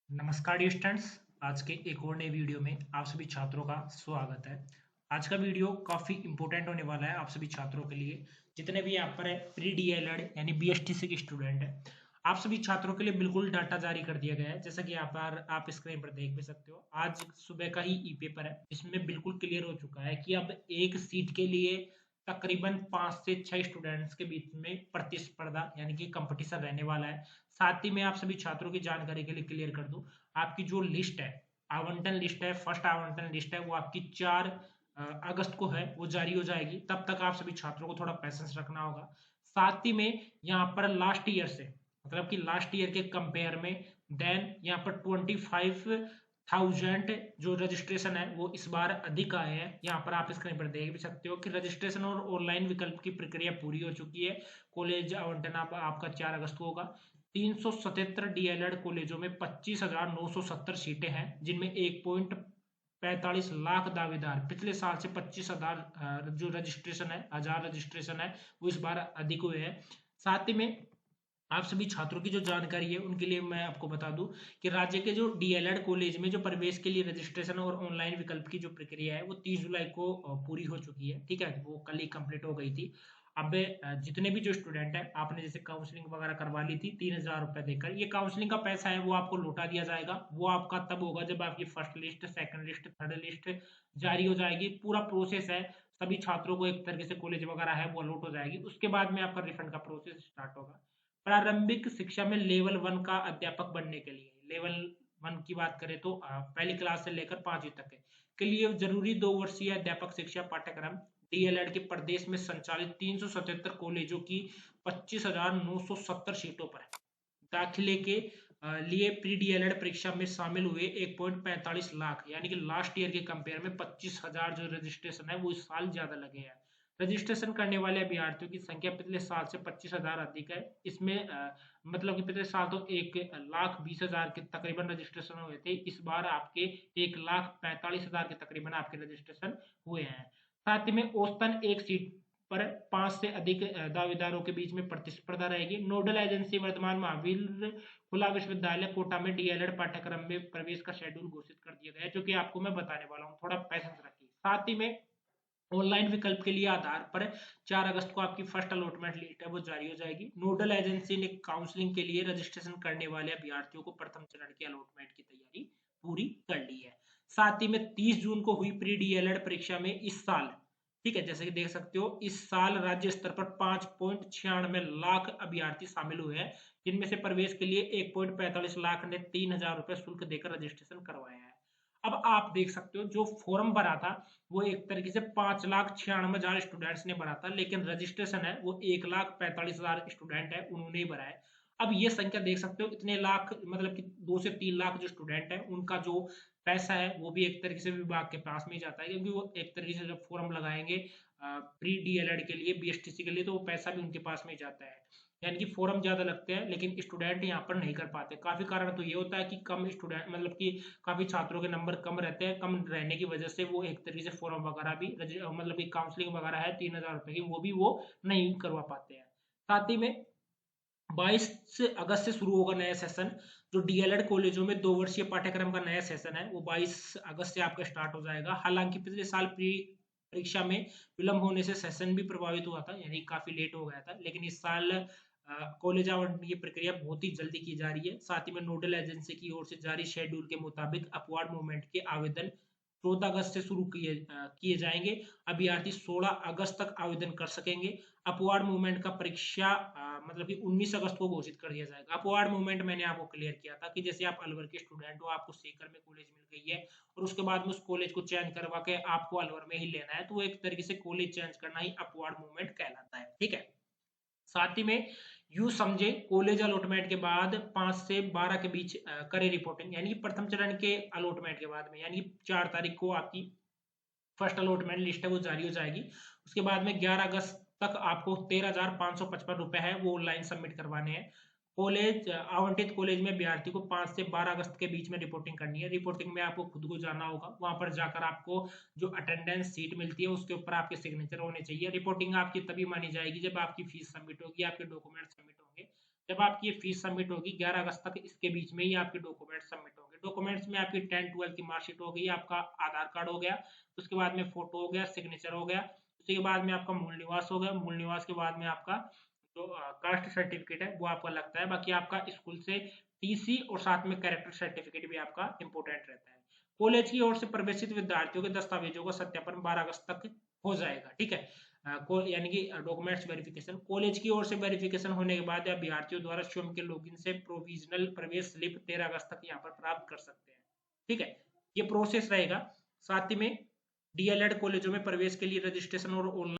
नमस्कार dear students. आज के एक और नए वीडियो में आप सभी छात्रों का स्वागत है। आज का वीडियो काफ़ी इंपॉर्टेंट होने वाला है आप सभी छात्रों के लिए, जितने भी यहाँ पर प्री डीएलएड यानी बीएसटीसी के स्टूडेंट हैं। आप सभी छात्रों के लिए बिल्कुल डाटा जारी कर दिया गया है, जैसा कि यहाँ पर आप स्क्रीन पर देख भी सकते हो। आज सुबह का ही ई पेपर है, इसमें बिल्कुल क्लियर हो चुका है कि अब एक सीट के लिए तकरीबन 5 से 6 स्टूडेंट्स के बीच में प्रतिस्पर्धा यानी कि कंपटीशन रहने वाला है। साथ ही मैं आप सभी छात्रों की जानकारी के लिए क्लियर कर दूं, आपकी जो लिस्ट है, आवंटन लिस्ट है, फर्स्ट आवंटन लिस्ट है, वो आपकी 4 अगस्त को है, वो जारी हो जाएगी। तब तक आप सभी छात्रों को थोड़ा पैसेंस रखना होगा। साथ ही में यहाँ पर लास्ट ईयर से, मतलब कि लास्ट ईयर के कंपेयर में देन यहाँ पर 25,000 जो रजिस्ट्रेशन है वो इस बार अधिक आए हैं। यहाँ पर आप स्क्रीन पर देख भी सकते हो कि रजिस्ट्रेशन और ऑनलाइन विकल्प की प्रक्रिया पूरी हो चुकी है। कॉलेज आवंटन आपका 4 अगस्त को होगा। 377 डीएलएड कॉलेजों में 25,970 सीटें हैं, जिनमें 1.45 लाख दावेदार। पिछले साल से 25,000 जो रजिस्ट्रेशन है, 1000 रजिस्ट्रेशन है, वो इस बार अधिक हुए हैं। साथ ही में आप सभी छात्रों की जो जानकारी है उनके लिए मैं आपको बता दूं कि राज्य के जो डीएलएड कॉलेज में जो प्रवेश के लिए रजिस्ट्रेशन और ऑनलाइन विकल्प की जो प्रक्रिया है वो 30 जुलाई को पूरी हो चुकी है। ठीक है, वो कल ही कंप्लीट हो गई थी। अब जितने भी जो स्टूडेंट है, आपने जैसे काउंसलिंग वगैरह करवा ली थी 3,000 रुपए देकर, ये काउंसलिंग का पैसा है वो आपको लौटा दिया जाएगा। वो आपका तब होगा जब आपकी first list, second list, third list जारी हो जाएगी। पूरा प्रोसेस है, सभी छात्रों को एक तरीके से कॉलेज वगैरह है वो अलॉट हो जाएगी। उसके बाद में आपका रिफंड का प्रोसेस स्टार्ट होगा। प्रारंभिक शिक्षा में लेवल 1 का अध्यापक बनने के लिए, लेवल 1 की बात करें तो पहली क्लास से लेकर 5वीं तक है के लिए जरूरी 2 वर्षीय अध्यापक शिक्षा पाठ्यक्रम डीएलएड के प्रदेश में संचालित 377 कॉलेजों की 25,970 सीटों पर दाखिले के लिए प्री डीएलएड परीक्षा में शामिल हुए 1.45 लाख, यानी कि लास्ट ईयर के कंपेयर में 25,000 जो रजिस्ट्रेशन है वो इस साल ज्यादा लगे हैं। रजिस्ट्रेशन करने वाले अभ्यर्थियों की संख्या पिछले साल से 25,000 अधिक है। इसमें मतलब कि पिछले साल तो 1,20,000 के तकरीबन रजिस्ट्रेशन हुए थे, इस बार आपके 1,45,000 के तकरीबन आपके रजिस्ट्रेशन हुए हैं। साथ ही में औसतन एक सीट पर 5 से अधिक दावेदारों के बीच में प्रतिस्पर्धा रहेगी। नोडल एजेंसी वर्तमान महावीर खुला विश्वविद्यालय कोटा में डीएलएड पाठ्यक्रम में प्रवेश का शेड्यूल घोषित कर दिया गया है, जो कि आपको मैं बताने वाला हूँ, थोड़ा पैसेंस रखिए। साथ ही में ऑनलाइन विकल्प के लिए आधार पर 4 अगस्त को आपकी फर्स्ट अलॉटमेंट लिस्ट है वो जारी हो जाएगी। नोडल एजेंसी ने काउंसलिंग के लिए रजिस्ट्रेशन करने वाले अभ्यर्थियों को प्रथम चरण की अलॉटमेंट की तैयारी पूरी कर ली है। साथ ही में 30 जून को हुई प्री डीएलएड परीक्षा में इस साल, ठीक है, जैसे कि देख सकते हो, इस साल राज्य स्तर पर 5.96 लाख अभ्यर्थी शामिल हुए हैं, जिनमें से प्रवेश के लिए 1.45 लाख ने 3,000 रुपए शुल्क देकर रजिस्ट्रेशन करवाया है। अब आप देख सकते हो जो फॉर्म भरा था वो एक तरीके से 5,96,000 स्टूडेंट्स ने भरा था, लेकिन रजिस्ट्रेशन है वो 1,45,000 स्टूडेंट है उन्होंने ही भरा है। अब ये संख्या देख सकते हो, इतने लाख मतलब कि 2 से 3 लाख जो स्टूडेंट है उनका जो पैसा है वो भी एक तरीके से विभाग के पास में ही जाता है, क्योंकि वो एक तरीके से जब फॉर्म लगाएंगे प्री डीएलएड के लिए, बीएसटीसी के लिए, तो वो पैसा भी उनके पास में ही जाता है। यानी कि फॉर्म ज्यादा लगते हैं लेकिन स्टूडेंट यहाँ पर नहीं कर पाते। काफी कारण तो ये होता है कि कम स्टूडेंट, मतलब कि काफी छात्रों के नंबर कम रहते हैं, कम रहने की वजह से वो एक तरीके से फॉर्म वगैरह भी मतलब कि काउंसलिंग वगैरह है 3,000 रुपए की, वो भी वो नहीं करवा पाते हैं। साथ ही में 22 अगस्त से शुरू होगा नया सेशन। जो डीएलएड कॉलेजों में 2 वर्षीय पाठ्यक्रम का नया सेशन है वो 22 अगस्त से आपका स्टार्ट हो जाएगा। हालांकि पिछले साल प्री परीक्षा में विलंब होने से सेशन भी प्रभावित हुआ था, यानी काफी लेट हो गया था, लेकिन इस साल कॉलेज आवंटन की प्रक्रिया बहुत ही जल्दी की जा रही है। साथ ही में नोडल एजेंसी की ओर से जारी शेड्यूल के मुताबिक अपवार्ड मूवमेंट के आवेदन 14 अगस्त से शुरू किए जाएंगे। अभ्यर्थी 16 अगस्त तक आवेदन कर सकेंगे। अपवार्ड मूवमेंट का परीक्षा मतलब कि 19 अगस्त को घोषित कर दिया जाएगा। अपवार्ड मूवमेंट मैंने आपको क्लियर किया था कि जैसे आप अलवर के स्टूडेंट हो, आपको सीकर में कॉलेज मिल गई है और उसके बाद में उस कॉलेज को चेंज करवा के आपको अलवर में ही लेना है, तो वो एक तरीके से कॉलेज चेंज करना ही अपवार्ड मूवमेंट कहलाता है। ठीक है, साथ ही में यू समझे कॉलेज अलॉटमेंट के बाद 5 से 12 के बीच करे रिपोर्टिंग, यानी कि प्रथम चरण के अलॉटमेंट के बाद में, यानी कि 4 तारीख को आपकी फर्स्ट अलॉटमेंट लिस्ट है वो जारी हो जाएगी। उसके बाद में 11 अगस्त तक आपको 13,555 रुपए है वो ऑनलाइन सबमिट करवाने हैं। कॉलेज आवंटित कॉलेज में अभ्यर्थी को 5 से 12 अगस्त के बीच में रिपोर्टिंग करनी है। रिपोर्टिंग में आपको खुद को जाना होगा, वहां पर जाकर आपको जो अटेंडेंस सीट मिलती है उसके ऊपर आपके सिग्नेचर होने चाहिए। रिपोर्टिंग आपकी तभी मानी जाएगी जब आपकी फीस सबमिट होगी, आपके डॉक्यूमेंट सबमिट होंगे, जब आपकी ये फीस सबमिट होगी 11 अगस्त तक, इसके बीच में ही आपके डॉक्यूमेंट सबमिट होंगे। डॉक्यूमेंट्स में आपकी 10-12 की मार्कशीट हो गई, आपका आधार कार्ड हो गया, उसके बाद में फोटो हो गया, सिग्नेचर हो गया, उसके बाद में आपका मूल निवास हो गया, मूल निवास के बाद में आपका जो कास्ट सर्टिफिकेट है वो आपका लगता है। बाकी आपका स्कूल से टीसी और साथ में कैरेक्टर सर्टिफिकेट भी आपका इंपॉर्टेंट रहता है। कॉलेज की ओर से प्रवेशित विद्यार्थियों के दस्तावेजों का सत्यापन 12 अगस्त तक हो जाएगा, ठीक है। यानी कि डॉक्यूमेंट्स वेरिफिकेशन कॉलेज की ओर से वेरिफिकेशन होने के बाद अभ्यर्थियों द्वारा स्वयं के लॉगिन से प्रोविजनल प्रवेश स्लिप 13 अगस्त तक यहाँ पर प्राप्त कर सकते हैं, ठीक है। ये प्रोसेस रहेगा। साथ ही में डीएलएड कॉलेजों में प्रवेश के लिए रजिस्ट्रेशन और ऑनलाइन